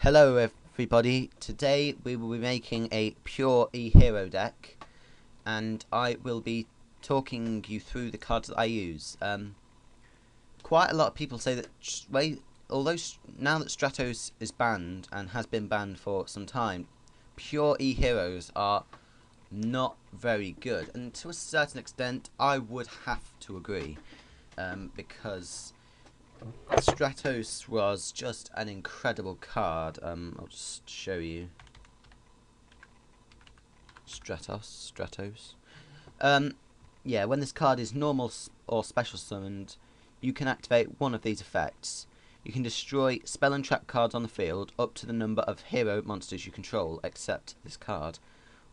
Hello everybody, today we will be making a pure e-hero deck and I will be talking you through the cards that I use. Quite a lot of people say that although now that Stratos is banned and has been banned for some time, pure e-heroes are not very good, and to a certain extent I would have to agree, because Stratos was just an incredible card. I'll just show you. Stratos. Yeah, when this card is normal or special summoned, you can activate one of these effects. You can destroy spell and trap cards on the field up to the number of hero monsters you control, except this card.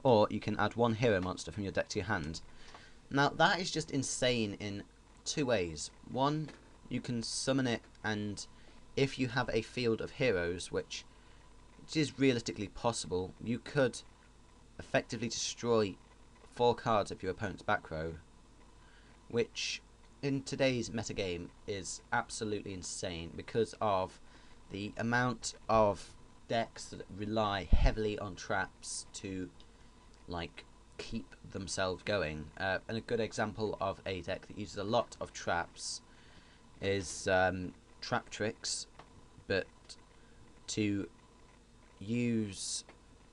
Or you can add one hero monster from your deck to your hand. Now, that is just insane in two ways. One, you can summon it, and if you have a field of heroes, which is realistically possible, you could effectively destroy 4 cards of your opponent's back row, which in today's metagame is absolutely insane because of the amount of decks that rely heavily on traps to keep themselves going. And a good example of a deck that uses a lot of traps is Trap Tricks, but to use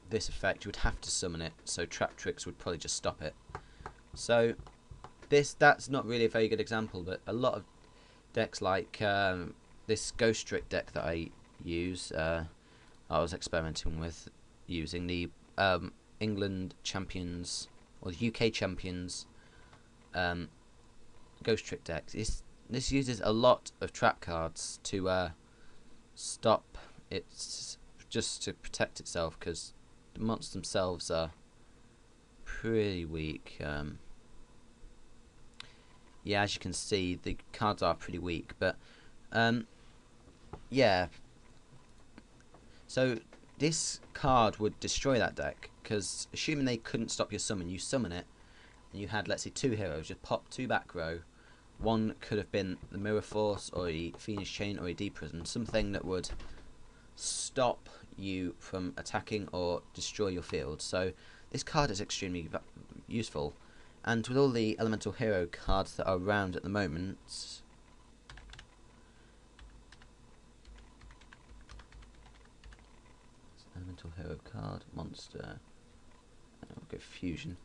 this effect you would have to summon it, so Trap Tricks would probably just stop it. So that's not really a very good example, but a lot of decks like this Ghost Trick deck that I use, I was experimenting with using the England champions or the UK champions Ghost Trick deck. This uses a lot of trap cards to stop it, just to protect itself, because the monsters themselves are pretty weak. Yeah, as you can see, the cards are pretty weak, but yeah. So this card would destroy that deck, because assuming they couldn't stop your summon, you summon it, and you had, let's say, 2 heroes, just pop 2 back row. One could have been the Mirror Force or a Phoenix Chain or a Deep Prison, something that would stop you from attacking or destroy your field. So this card is extremely useful, and with all the elemental hero cards that are around at the moment, elemental hero card, monster, I'll go fusion.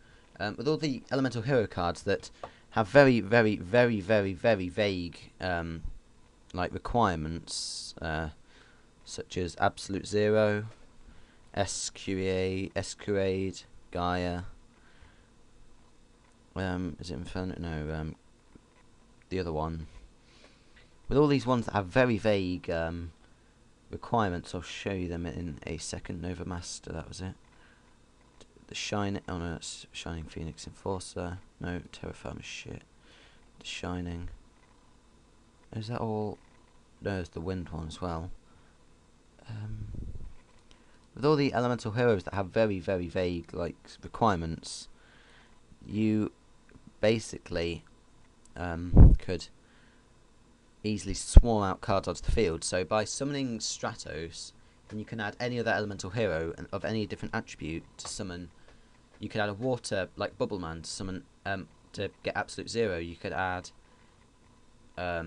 With all the elemental hero cards that have very vague requirements, such as Absolute Zero, Escurade, Gaia. Is it Inferno? No, the other one. With all these ones that have very vague requirements, I'll show you them in a second. Nova Master, that was it. The Shining, oh no, that's Shining Phoenix Enforcer. No, Terra Firma shit. The Shining. Is that all? No, there's the Wind one as well. With all the elemental heroes that have very vague requirements, you basically could easily swarm out cards onto the field. So by summoning Stratos, then you can add any other elemental hero of any different attribute to summon. You could add a water like Bubbleman to summon to get Absolute Zero. You could add I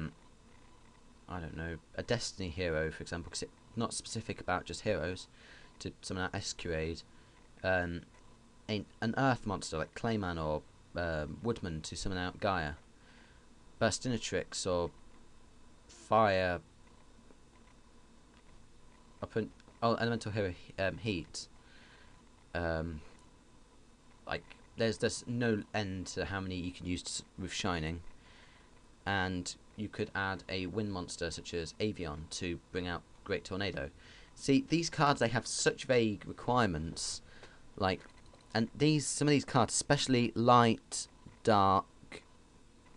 don't know, a Destiny hero, for example, because it's not specific about just heroes, to summon out Escurade. An Earth monster like Clayman or Woodman to summon out Gaia. Burstinatrix or Fire. Elemental hero Heat. There's no end to how many you can use with Shining, and you could add a wind monster such as Avian to bring out Great Tornado. See, these cards, they have such vague requirements, and some of these cards, especially light, dark,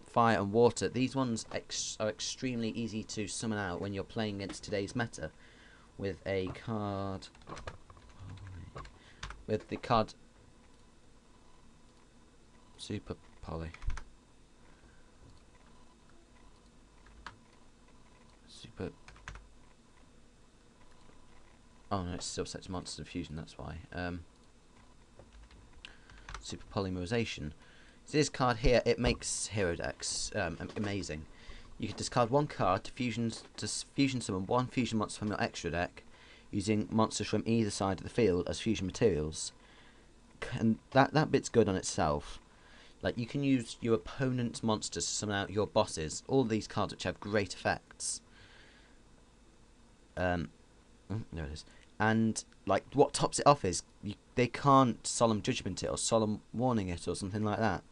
fire and water, these ones are extremely easy to summon out when you're playing against today's meta with a card, with the card Super Poly. Super Oh no, it's still set to monster diffusion, that's why. Super Polymerization. So this card here, it makes hero decks amazing. You can discard one card to fusion summon one fusion monster from your extra deck, using monsters from either side of the field as fusion materials. And that bit's good on itself. Like, you can use your opponent's monsters to summon out your bosses. All these cards which have great effects. There it is. And like, what tops it off is they can't Solemn Judgment it or Solemn Warning it or something like that.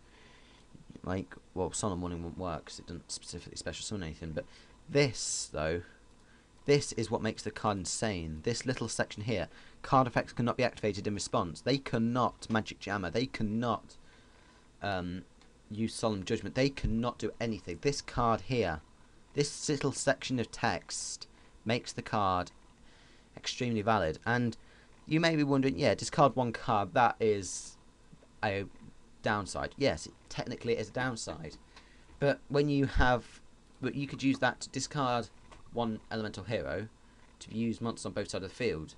Like, well, Solemn Warning won't work because it doesn't specifically special summon anything. But this, though, this is what makes the card insane. This little section here, card effects cannot be activated in response. They cannot Magic Jammer. They cannot use Solemn Judgment. They cannot do anything. This card here, this little section of text makes the card extremely valid. And you may be wondering, yeah, discard one card, that is a downside. Yes, it technically is a downside. But when you have, but you could use that to discard one elemental hero to use monsters on both sides of the field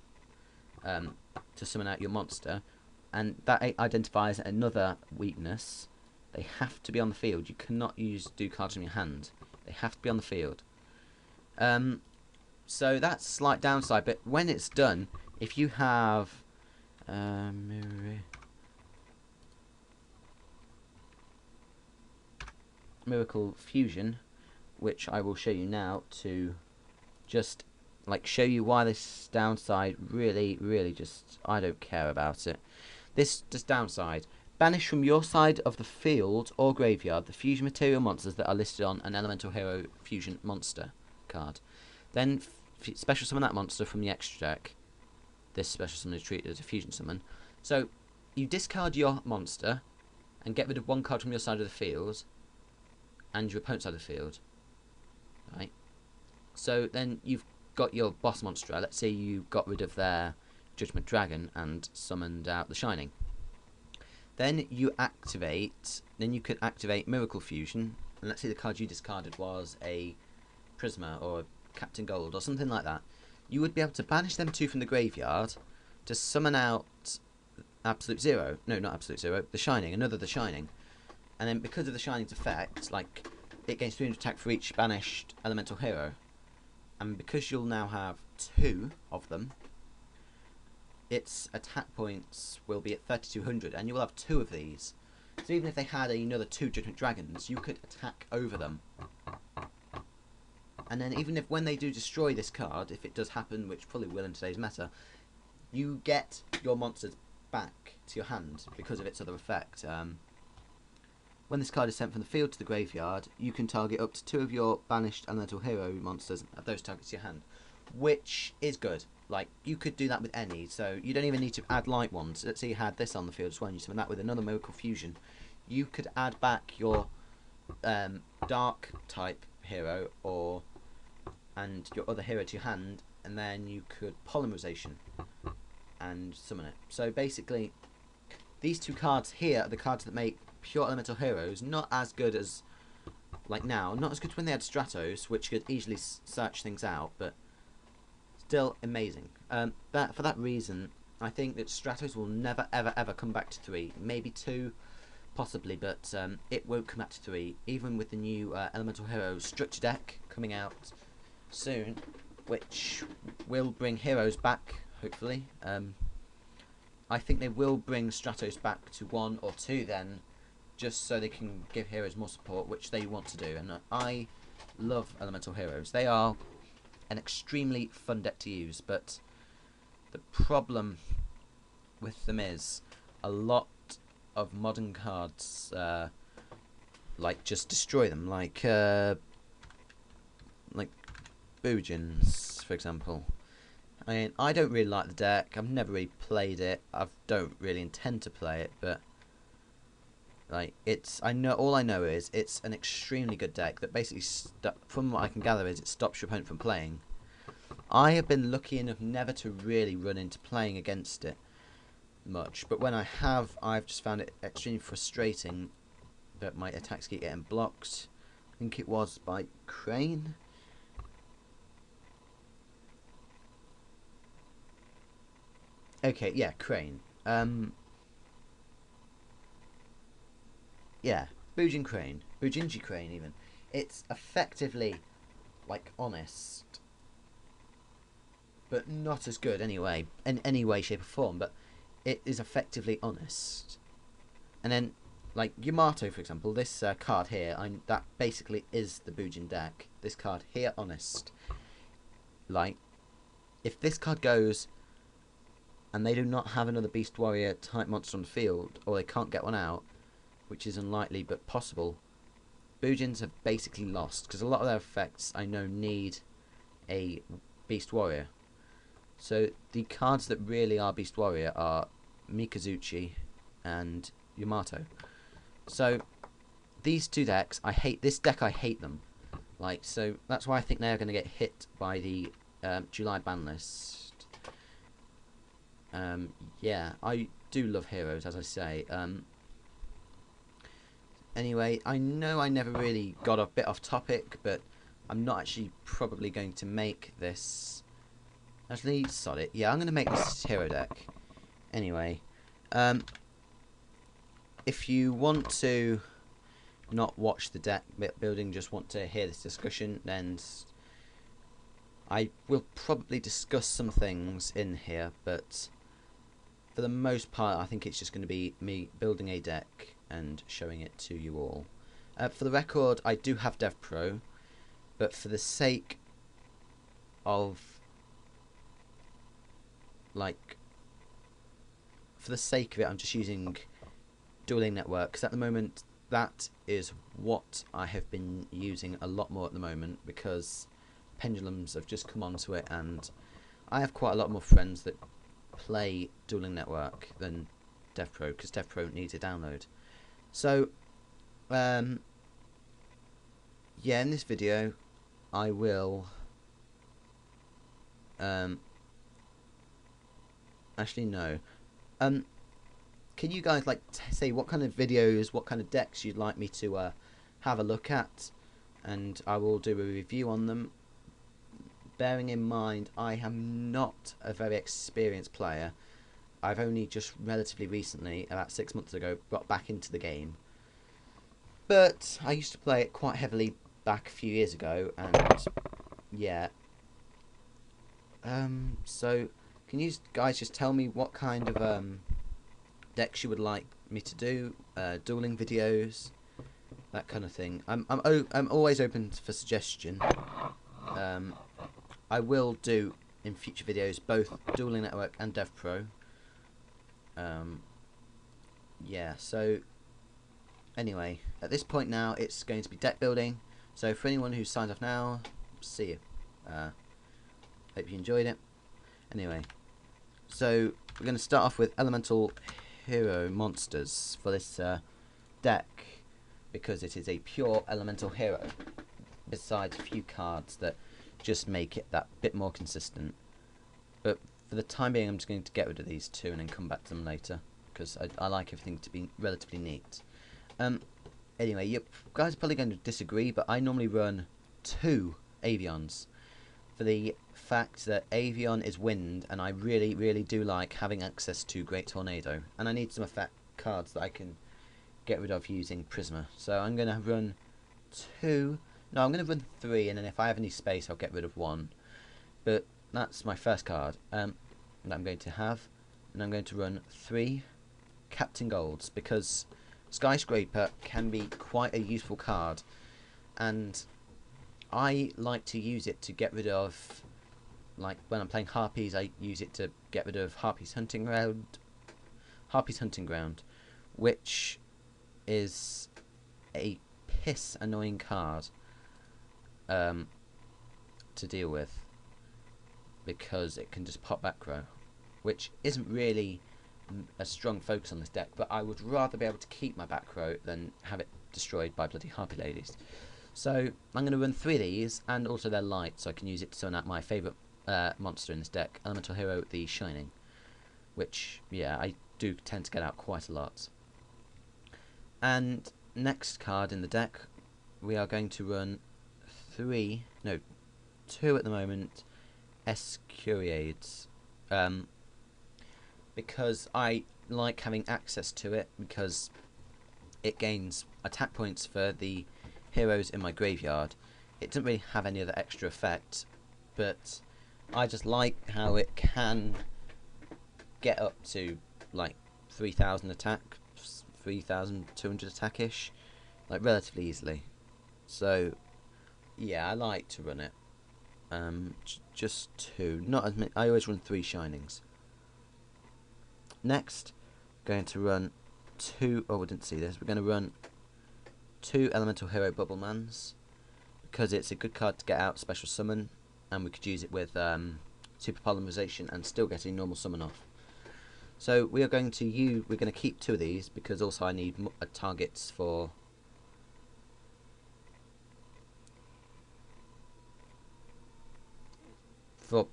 to summon out your monster, and that identifies another weakness. They have to be on the field. You cannot do cards from your hand. They have to be on the field. So that's a slight downside, but when it's done, if you have Miracle Fusion, which I will show you now to just like show you why this downside really just, I don't care about it. This downside: banish from your side of the field or graveyard the fusion material monsters that are listed on an elemental hero fusion monster card. Then special summon that monster from the extra deck. This special summon is treated as a fusion summon. So you discard your monster and get rid of one card from your side of the field and your opponent's side of the field. Right? So then you've got your boss monster. Let's say you got rid of their Judgment Dragon and summoned out the Shining. Then you could activate Miracle Fusion, and let's say the card you discarded was a Prisma or a Captain Gold or something like that. You would be able to banish them two from the graveyard to summon out Absolute Zero. No, not Absolute Zero. The Shining. Another The Shining. And then because of the Shining's effect, like, it gains 300 attack for each banished elemental hero. And because you'll now have two of them, its attack points will be at 3200, and you will have two of these. So even if they had another two Judgment Dragons, you could attack over them. And then even if when they do destroy this card, if it does happen, which probably will in today's meta, you get your monsters back to your hand because of its other effect. When this card is sent from the field to the graveyard, you can target up to two of your banished elemental hero monsters and add those targets to your hand, which is good. Like, you could do that with any, so you don't even need to add light ones. Let's say you had this on the field as well, and you summon that with another Miracle Fusion. You could add back your dark type hero and your other hero to your hand, and then you could Polymerization and summon it. So basically, these two cards here are the cards that make pure elemental heroes not as good as, like now, not as good as when they had Stratos, which could easily search things out, but still amazing. For that reason, I think that Stratos will never ever come back to 3. Maybe 2, possibly, but it won't come back to 3, even with the new elemental hero structure deck coming out soon, which will bring heroes back, hopefully. I think they will bring Stratos back to 1 or 2 then, just so they can give heroes more support, which they want to do. And I love elemental heroes. They are an extremely fun deck to use, but the problem with them is a lot of modern cards like just destroy them, like Boojins, for example. I mean, I don't really like the deck. I've never really played it. I don't really intend to play it, but like, all I know is it's an extremely good deck that basically, from what I can gather, is it stops your opponent from playing. I have been lucky enough never to really run into playing against it much, but when I have, I've just found it extremely frustrating that my attacks keep getting blocked. I think it was by Crane. Okay, yeah, Crane. Yeah, Bujinji Crane even. It's effectively like honest, but not as good anyway, in any way, shape, or form. But it is effectively honest. And then, like Yamato, for example, this card here, that basically is the Bujin deck. This card here, honest. Like, if this card goes and they do not have another Beast Warrior type monster on the field, or they can't get one out, which is unlikely but possible, Bujins have basically lost, because a lot of their effects I know need a Beast Warrior. So the cards that really are Beast Warrior are Mikazuchi and Yamato. So these two decks, I hate them. Like, so that's why I think they're going to get hit by the July ban list. Yeah, I do love heroes, as I say. Anyway, I know I never really got a bit off topic, but I'm not actually probably going to make this. Actually, sod it. Yeah, I'm going to make this hero deck. Anyway, if you want to not watch the deck building, just want to hear this discussion, then I will probably discuss some things in here, but for the most part I think it's just going to be me building a deck and showing it to you all. For the record, I do have Dev Pro, but for the sake of it, I'm just using Dueling Network, because at the moment that is what I have been using a lot more at the moment, because pendulums have just come onto it, and I have quite a lot more friends that play Dueling Network than Dev Pro, because Dev Pro needs a download. So yeah, in this video I will actually no can you guys say what kind of videos, what kind of decks you'd like me to have a look at, and I will do a review on them, bearing in mind I am not a very experienced player. I've only just relatively recently, about 6 months ago, got back into the game, but I used to play it quite heavily back a few years ago, and yeah. So can you guys just tell me what kind of decks you would like me to do, dueling videos, that kind of thing. I'm always open for suggestion. I will do in future videos both Dueling Network and Dev Pro. Yeah, so anyway, at this point now it's going to be deck building. So for anyone who signs off now, see you. Hope you enjoyed it. Anyway, so we're going to start off with elemental hero monsters for this deck, because it is a pure elemental hero, besides a few cards that just make it that bit more consistent. But for the time being I'm just going to get rid of these two and then come back to them later, because I like everything to be relatively neat. Anyway, you guys are probably going to disagree, but I normally run 2 avians, for the fact that avian is wind, and I really do like having access to Great Tornado, and I need some effect cards that I can get rid of using Prisma. So I'm going to run 2, no, I'm going to run 3, and then if I have any space I'll get rid of 1. But that's my first card that I'm going to have, and I'm going to run 3 Captain Golds, because Skyscraper can be quite a useful card, and I like to use it to get rid of, like when I'm playing Harpies, I use it to get rid of Harpies Hunting Ground, which is a piss annoying card to deal with, because it can just pop back row, which isn't really a strong focus on this deck, but I would rather be able to keep my back row than have it destroyed by bloody Harpy Ladies. So I'm going to run 3 of these, and also they're light, so I can use it to summon out my favourite monster in this deck, Elemental Hero the Shining, which, yeah, I do tend to get out quite a lot. And next card in the deck, we are going to run 2 at the moment, escuridao. because I like having access to it, because it gains attack points for the heroes in my graveyard. It doesn't really have any other extra effect, but I just like how it can get up to like 3,000 attack, 3,200 attack-ish, like relatively easily. So yeah, I like to run it. Just 2, not as many. I always run 3 shinings. Next, going to run 2. Oh, we didn't see this. We're going to run 2 elemental hero bubblemans, because it's a good card to get out special summon, and we could use it with super polymerization and still get a normal summon off. So we are going to we're going to keep 2 of these, because also I need targets for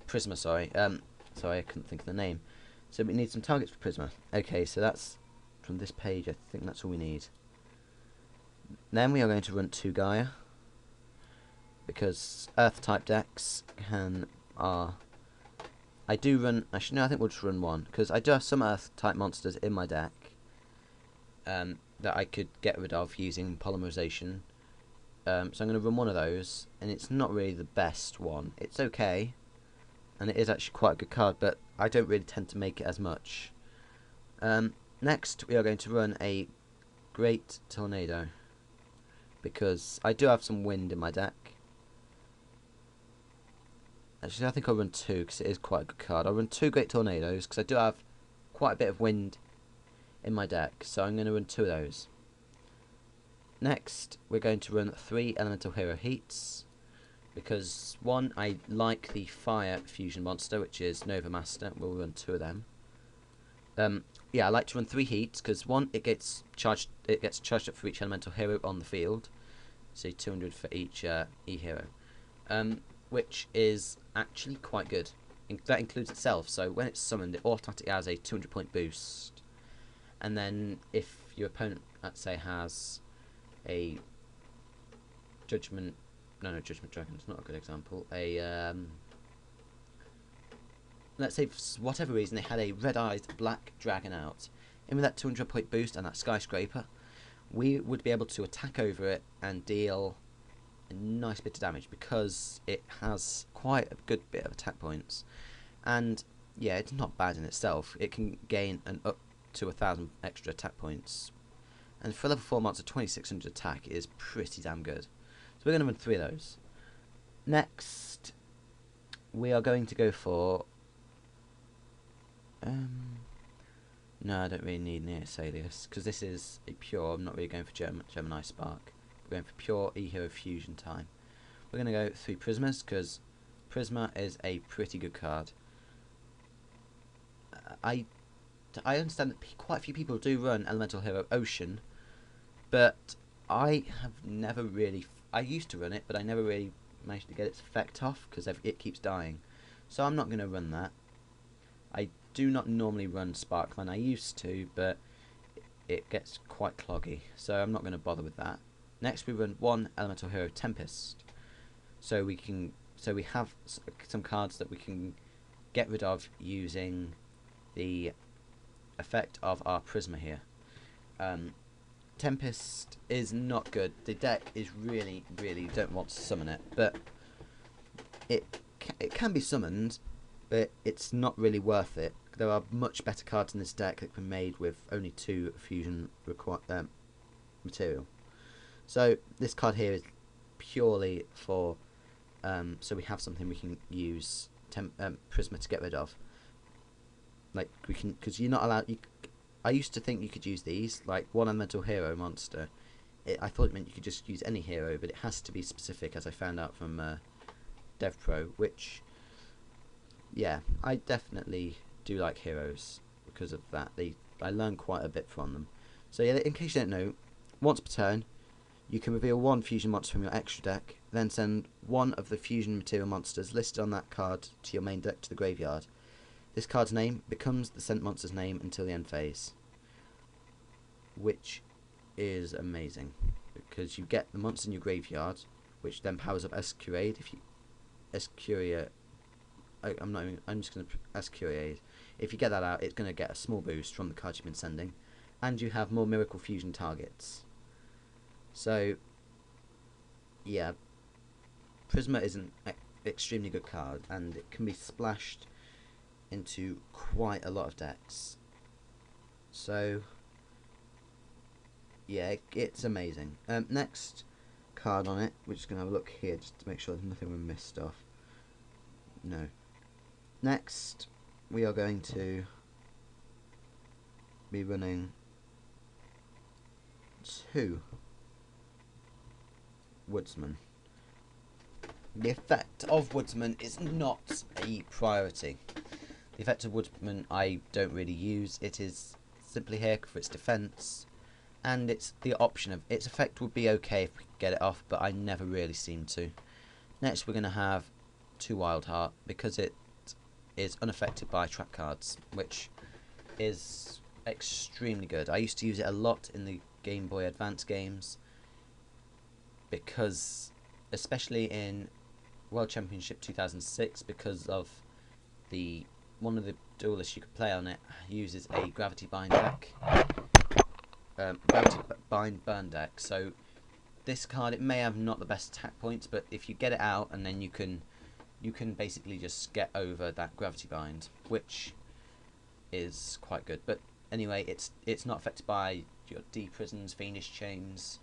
prisma. Sorry, I couldn't think of the name. So we need some targets for prisma. Okay, so that's from this page. I think that's all we need. Then we are going to run 2 gaia, because earth type decks I do run. Actually, no, I think we'll just run 1, because I do have some earth type monsters in my deck that I could get rid of using polymerization. So I'm going to run 1 of those, and it's not really the best one. It's okay, and it is actually quite a good card, but I don't really tend to make it as much. Next, we are going to run a Great Tornado, because I do have some wind in my deck. Actually, I think I'll run 2, because it is quite a good card. I'll run 2 Great Tornadoes, because I do have quite a bit of wind in my deck, so I'm going to run 2 of those. Next, we're going to run 3 Elemental Hero Heats, because 1, I like the Fire Fusion monster, which is Nova Master. We'll run 2 of them. Yeah, I like to run 3 Heats, because 1, it gets charged up for each Elemental Hero on the field, so 200 for each E-Hero. Which is actually quite good. That includes itself, so when it's summoned, it automatically has a 200-point boost. And then if your opponent, let's say, has a Judgment Dragon, it's not a good example. Let's say for whatever reason they had a red-eyed black dragon out, and with that 200-point boost and that Skyscraper, we would be able to attack over it and deal a nice bit of damage, because it has quite a good bit of attack points. And yeah, it's not bad in itself. It can gain up to 1,000 extra attack points, and for level 4 monster, 2,600 attack is pretty damn good. So we're going to run 3 of those. Next, we are going to go for no, I don't really need Near Salius, because this is a pure. I'm not really going for Gemini Spark. We're going for pure E-Hero Fusion time. We're going to go 3 Prismas, because Prisma is a pretty good card. I understand that quite a few people do run Elemental Hero Ocean, but I have never really. I used to run it, but I never really managed to get its effect off, because it keeps dying. So I'm not going to run that. I do not normally run Sparkman. I used to, but it gets quite cloggy, so I'm not going to bother with that. Next, we run 1 Elemental Hero Tempest, so we have some cards that we can get rid of using the effect of our Prisma here. Tempest is not good. The deck is really don't want to summon it, but it can be summoned, but it's not really worth it. There are much better cards in this deck that can be made with only 2 fusion material. So this card here is purely for so we have something we can use Prisma to get rid of. Like we can, because you're not allowed. I used to think you could use these, like 1 elemental hero monster. I thought it meant you could just use any hero, but it has to be specific, as I found out from DevPro. Which, yeah, I definitely do like heroes because of that. I learn quite a bit from them. So yeah, in case you don't know, once per turn, you can reveal 1 fusion monster from your extra deck, then send 1 of the fusion material monsters listed on that card to your main deck to the graveyard. This card's name becomes the sent monster's name until the end phase, which is amazing, because you get the monster in your graveyard, which then powers up escuridao I'm not even, I'm just going to escuridao. If you get that out, it's going to get a small boost from the cards you've been sending, and you have more miracle fusion targets. So yeah, Prisma is an extremely good card, and it can be splashed into quite a lot of decks. So yeah, it's amazing. Next card on it, we're just going to have a look here just to make sure there's nothing we missed off. No. Next, we are going to be running 2 woodsman. The effect of woodsman is not a priority. The effect of woodsman I don't really use. It is simply here for its defense, and it's the option of its effect would be okay if we could get it off, but I never really seem to. Next, we're going to have 2 wild heart because it is unaffected by trap cards, which is extremely good. I used to use it a lot in the Game Boy Advance games, because especially in World Championship 2006, because of the one of the duelists you could play on it uses a gravity bind deck, gravity bind burn deck. So this card, it may have not the best attack points, but if you get it out, and then you can basically just get over that gravity bind, which is quite good. But anyway, it's not affected by your D prisons, fiendish chains,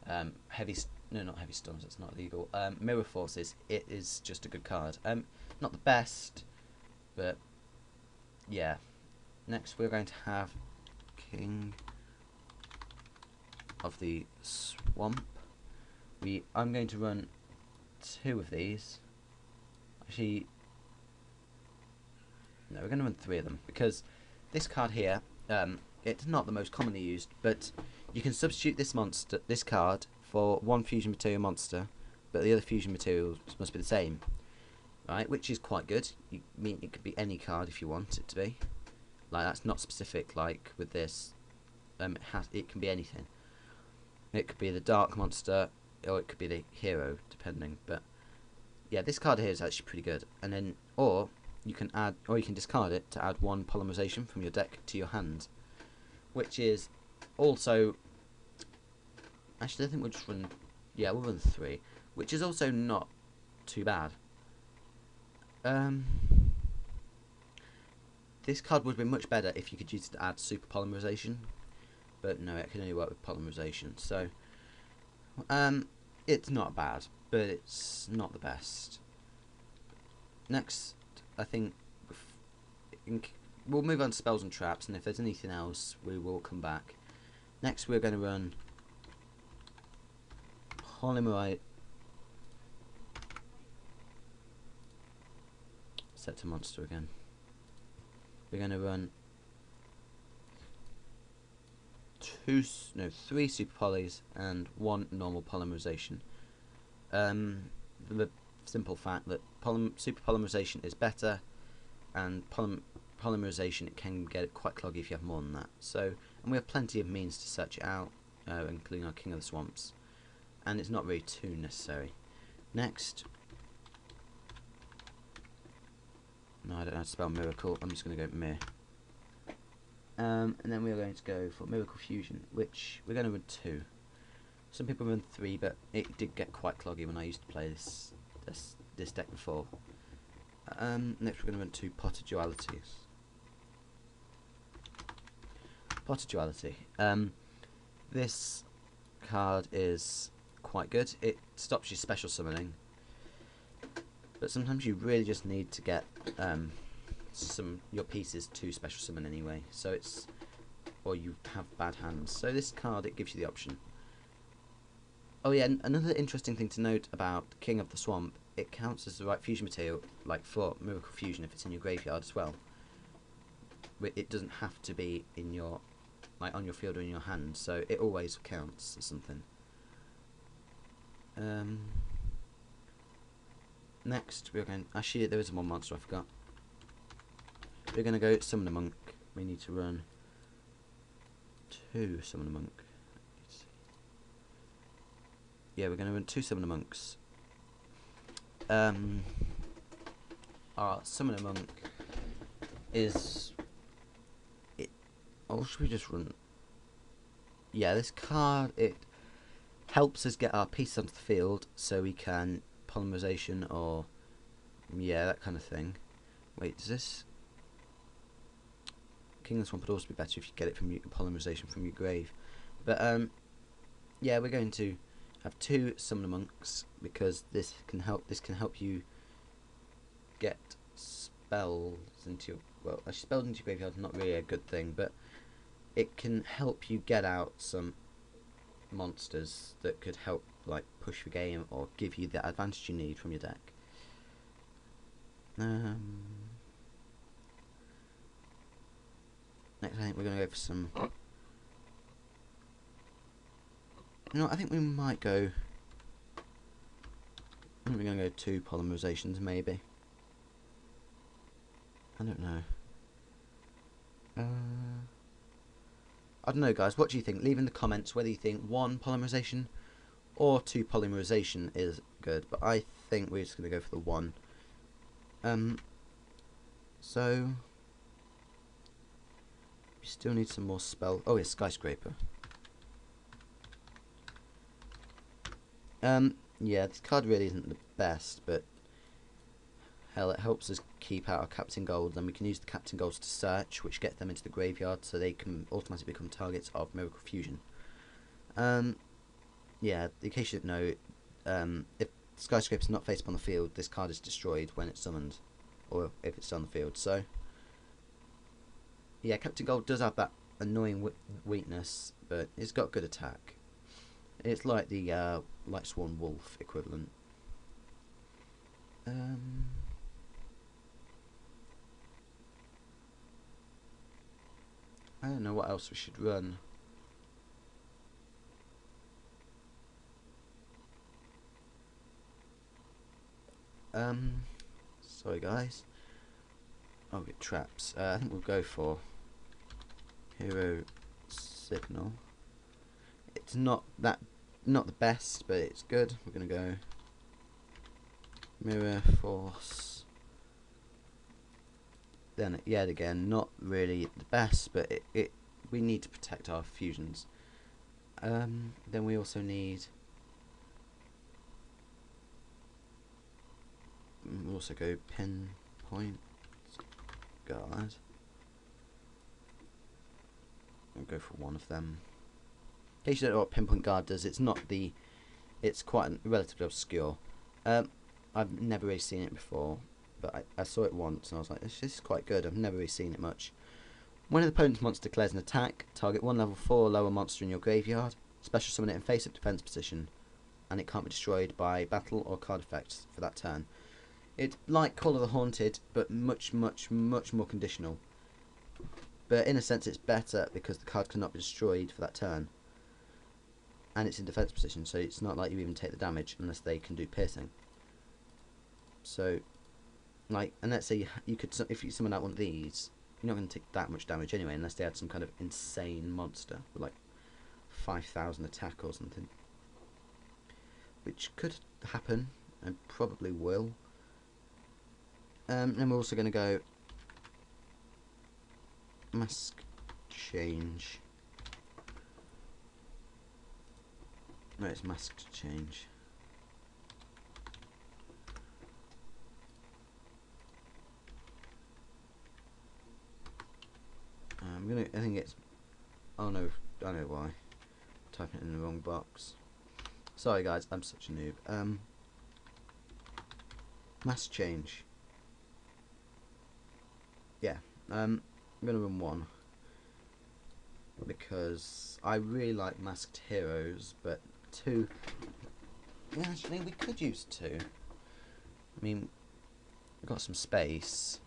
not heavy storms. That's not legal. Mirror forces. It is just a good card. Not the best, but yeah. Next, we're going to have King of the Swamp. I'm going to run 2 of these. Actually, no, we're going to run 3 of them, because this card here, it's not the most commonly used, but you can substitute this card for 1 fusion material monster, but the other fusion materials must be the same, right? Which is quite good. You mean it could be any card if you want it to be. Like, that's not specific. Like with this, it can be anything. It could be the dark monster, or it could be the hero, depending. But yeah, this card here is actually pretty good. And then, or you can discard it to add 1 polymerization from your deck to your hand, which is also, actually I think we'll just run, yeah, we'll run 3, which is also not too bad. This card would be much better if you could use it to add super polymerization, but no, it can only work with polymerization. So it's not bad, but it's not the best. Next, I think we'll move on to spells and traps, and if there's anything else, we will come back. Next, we're going to run Polymerization. Set to monster again. We're going to run 3 super polys and 1 normal polymerization. The simple fact that super polymerization is better, and polymerization, it can get quite cloggy if you have more than that. So, and we have plenty of means to search it out, including our King of the Swamps, and it's not really too necessary. Next, no, I don't know how to spell miracle. I'm just going to go mir. And then we're going to go for Miracle Fusion, which we're going to run 2. Some people run 3, but it did get quite cloggy when I used to play this deck before. Next, we're going to run 2 Potter Dualities. Potter Duality. This card is quite good. It stops you special summoning, but sometimes you really just need to get your pieces to special summon anyway. So it's, or you have bad hands. So this card, it gives you the option. Oh yeah, another interesting thing to note about King of the Swamp, it counts as the right fusion material, like for Miracle Fusion, if it's in your graveyard as well. It doesn't have to be in your, like, on your field or in your hand, so it always counts as something. Next, we're going. Actually, there is one monster I forgot. We're going to go Summon a Monk. We need to run 2 Summon a Monk. Yeah, we're going to run 2 Summon a Monks. our Summoner Monk is... Or should we just run... Yeah, this card, it helps us get our pieces onto the field so we can Polymerization or... Yeah, that kind of thing. Wait, does this... King's Swamp would also be better if you get it from Polymerization from your grave. But, yeah, we're going to have 2 Summoner Monks because this can help you get spells into your... Well, actually, spells into your graveyard is not really a good thing, but it can help you get out some monsters that could help, like, push the game or give you the advantage you need from your deck. Next, I think we're going to go for some... You know, I think we might go... I think we're going to go 2 Polymerizations, maybe. I don't know. I don't know, guys. What do you think? Leave in the comments whether you think 1 Polymerization or 2 Polymerization is good. But I think we're just going to go for the 1. So... We still need some more spell... Oh, yeah, Skyscraper. Yeah, this card really isn't the best, but... Hell, it helps us keep out our Captain Gold. Then we can use the Captain Golds to search, which gets them into the graveyard, so they can automatically become targets of Miracle Fusion. Yeah, in case you didn't know, if Skyscraper's not face up on the field, this card is destroyed when it's summoned, or if it's on the field. So, yeah, Captain Gold does have that annoying weakness, but it's got good attack. It's like the Light Sworn Wolf equivalent. I don't know what else we should run. Sorry guys. Oh, get traps. I think we'll go for Hero Signal. It's not the best, but it's good. We're gonna go Mirror Force. Then yet again, not really the best, but we need to protect our fusions. Then we also need... We'll also go Pinpoint Guard. We'll go for one of them. In case you don't know what Pinpoint Guard does, it's quite relatively obscure. I've never really seen it before, but I saw it once and I was like, this is quite good. I've never really seen it much. When an opponent's monster declares an attack, target 1 level 4 or lower monster in your graveyard, special summon it in face-up defense position, and it can't be destroyed by battle or card effects for that turn. It's like Call of the Haunted, but much more conditional. But in a sense it's better because the card cannot be destroyed for that turn. And it's in defense position, so it's not like you even take the damage unless they can do piercing. So, like, and let's say you could, if you summon out one of these, you're not going to take that much damage anyway, unless they had some kind of insane monster with like 5,000 attack or something, which could happen and probably will. Then we're also going to go Mask Change. No, it's Masked Change. I think it's... Oh no, I know why. I'm typing it in the wrong box. Sorry guys, I'm such a noob. Mask Change. Yeah, I'm gonna run 1 because I really like masked heroes, but 2. Yeah, actually, we could use 2. I mean, we've got some space.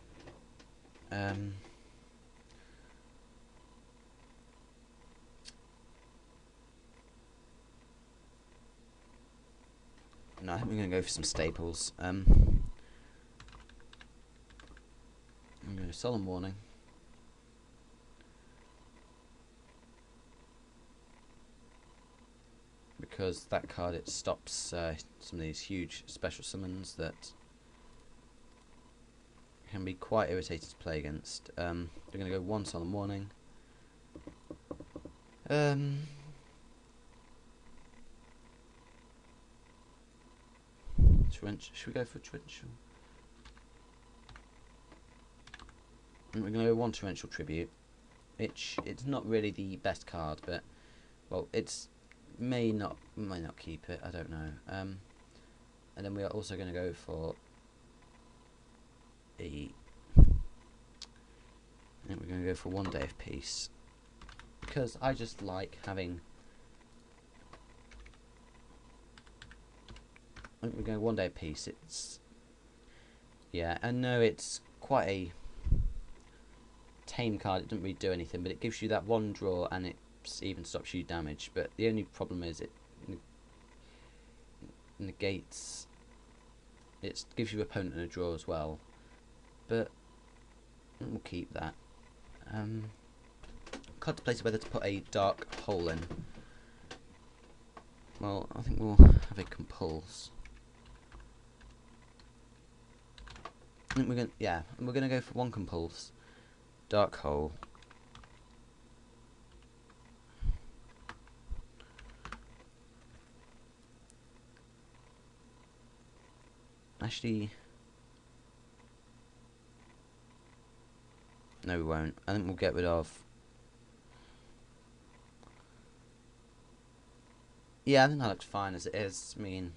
No, I think we're going to go for some staples. I'm going to Solemn Warning. Because that card, it stops some of these huge special summons that can be quite irritating to play against. We're going to go one Solemn Warning. Should we go for Torrential? And we're going to go one Torrential Tribute. It's not really the best card, but well, it's may not keep it. I don't know. And then we are also going to go for I think we're going to go for 1 Day of Peace, because I just like having. I think we're going 1 Day of Peace. It's, yeah, I know it's quite a tame card. It doesn't really do anything, but it gives you that one draw, and it even stops you damage. But the only problem is it negates. It gives your opponent a draw as well, but we'll keep that. Contemplated whether to put a dark hole in. Well, I think we'll have a Compulse. I think we're gonna go for one Compulse, dark hole. Actually, no, we won't. I think we'll get rid of. Yeah, I think that looks fine as it is. I mean,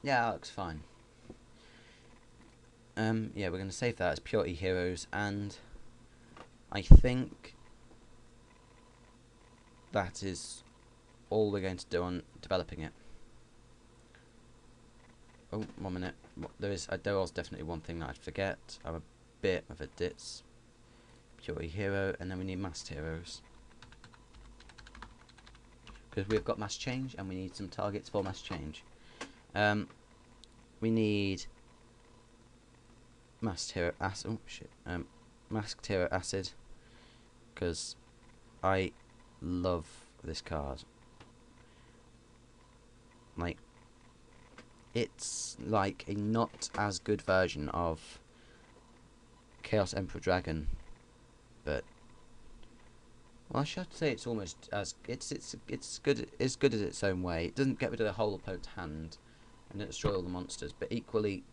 yeah, that looks fine. Yeah, we're going to save that as Purity Heroes, and I think that is all we're going to do on developing it. Oh, 1 minute. There was definitely one thing that I'd forget. I'm a bit of a ditz. Purity Hero, and then we need Masked Heroes, because we've got Mass Change, and we need some targets for Mass Change. We need Masked Hero Acid. Oh shit. Masked Hero Acid, because I love this card. Like, it's like a not as good version of Chaos Emperor Dragon, but well, I should say it's almost as it's good as its own way. It doesn't get rid of the whole opponent's hand and it destroy all the monsters, but equally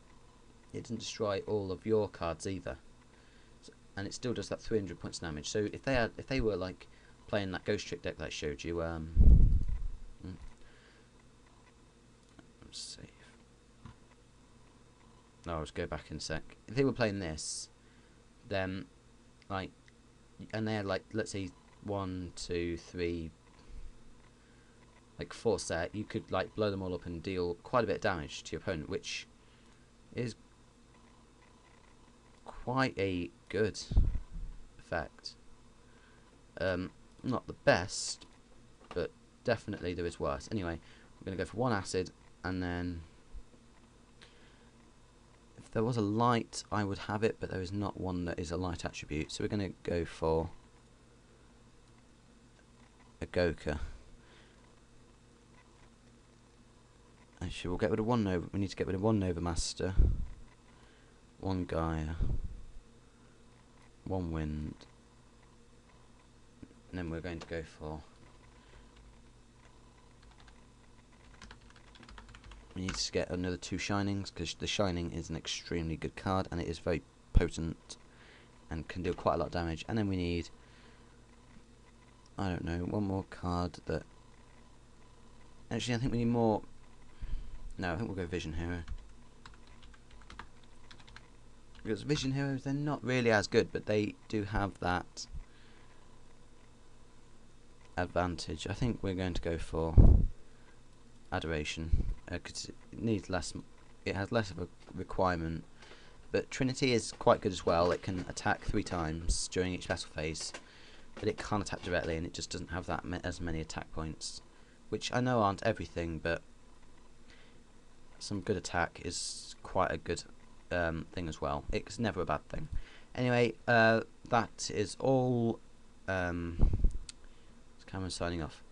it doesn't destroy all of your cards either. So, and it still does that 300 points damage. So if they were like playing that Ghost Trick deck that I showed you, save. No, let's go back in a sec. If they were playing this, then like, and they had like, let's say 1, 2, 3, like 4 set, you could like blow them all up and deal quite a bit of damage to your opponent, which is quite a good effect. Not the best, but definitely there is worse. Anyway, we're going to go for 1 acid, and then if there was a light I would have it, but there is not one that is a light attribute, so we're going to go for a Goka. Actually, we'll get rid of 1 Nova. We need to get rid of 1 Nova Master, 1 Gaia, 1 Wind, and then we're going to go for. We need to get another 2 Shinings, because the Shining is an extremely good card and it is very potent and can do quite a lot of damage. And then we need, I don't know, 1 more card that. Actually, I think we need more. No, I think we'll go Vision Hero. Because Vision Heroes, they're not really as good, but they do have that advantage. I think we're going to go for Adoration, because it needs less. It has less of a requirement, but Trinity is quite good as well. It can attack 3 times during each battle phase, but it can't attack directly, and it just doesn't have that as many attack points, which I know aren't everything, but some good attack is quite a good thing as well. It's never a bad thing. Anyway, that is all. Cameron signing off.